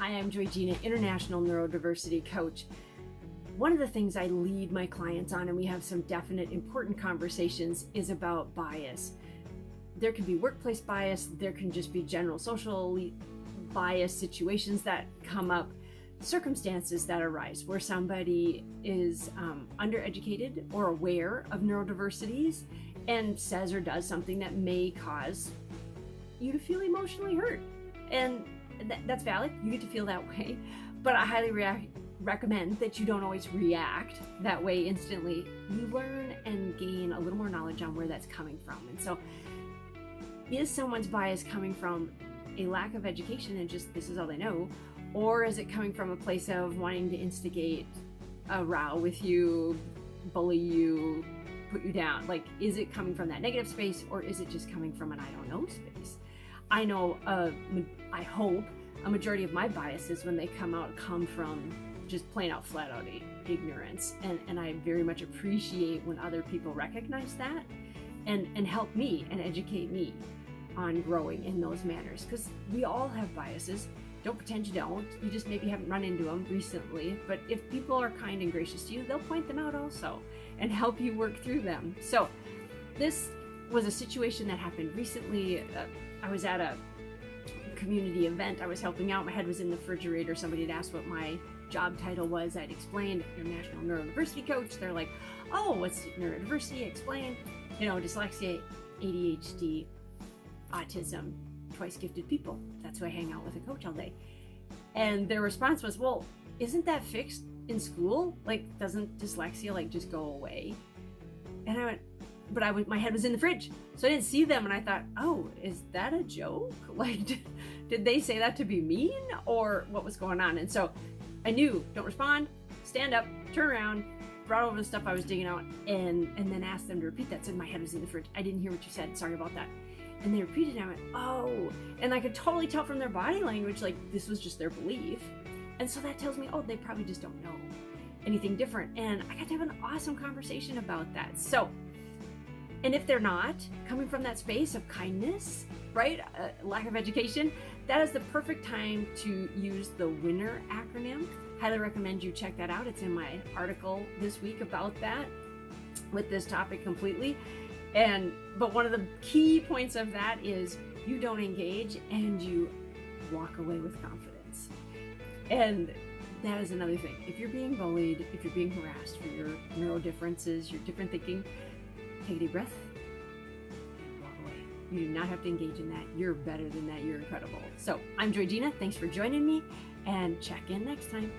Hi, I'm Joy Gina, International Neurodiversity Coach. One of the things I lead my clients on, and we have some definite important conversations, is about bias. There can be workplace bias, there can just be general social bias, situations that come up, circumstances that arise where somebody is undereducated or aware of neurodiversities and says or does something that may cause you to feel emotionally hurt. And that's valid. You get to feel that way. But I highly recommend that you don't always react that way instantly. You learn and gain a little more knowledge on where that's coming from. And so, is someone's bias coming from a lack of education and just this is all they know? Or is it coming from a place of wanting to instigate a row with you, bully you, put you down? Like, is it coming from that negative space, or is it just coming from an I don't know space? I know, I hope a majority of my biases when they come from just plain out, flat out ignorance. And I very much appreciate when other people recognize that and help me and educate me on growing in those manners. Because we all have biases. Don't pretend you don't. You just maybe haven't run into them recently. But if people are kind and gracious to you, they'll point them out also and help you work through them. So this was a situation that happened recently. I was at a community event. I was helping out. My head was in the refrigerator. Somebody had asked what my job title was. I'd explained, International Neurodiversity Coach. They're like, oh, what's neurodiversity? Explain. Dyslexia, ADHD, autism, twice gifted people. That's who I hang out with a coach all day. And their response was, well, isn't that fixed in school? Like, doesn't dyslexia just go away? And I went, but my head was in the fridge, so I didn't see them, and I thought, oh, is that a joke? Did they say that to be mean, or what was going on? And so I knew, don't respond, stand up, turn around, brought over the stuff I was digging out, and then asked them to repeat that. Said my head was in the fridge. I didn't hear what you said. Sorry about that. And they repeated it, and I went, oh, and I could totally tell from their body language, this was just their belief. And so that tells me, oh, they probably just don't know anything different. And I got to have an awesome conversation about that. So, and if they're not coming from that space of kindness, right, lack of education, that is the perfect time to use the WINNER acronym. Highly recommend you check that out. It's in my article this week about that, with this topic completely. But one of the key points of that is you don't engage and you walk away with confidence. And that is another thing. If you're being bullied, if you're being harassed for your neuro differences, your different thinking, take a deep breath and walk away. You do not have to engage in that. You're better than that. You're incredible. So I'm Joy Gina. Thanks for joining me, and check in next time.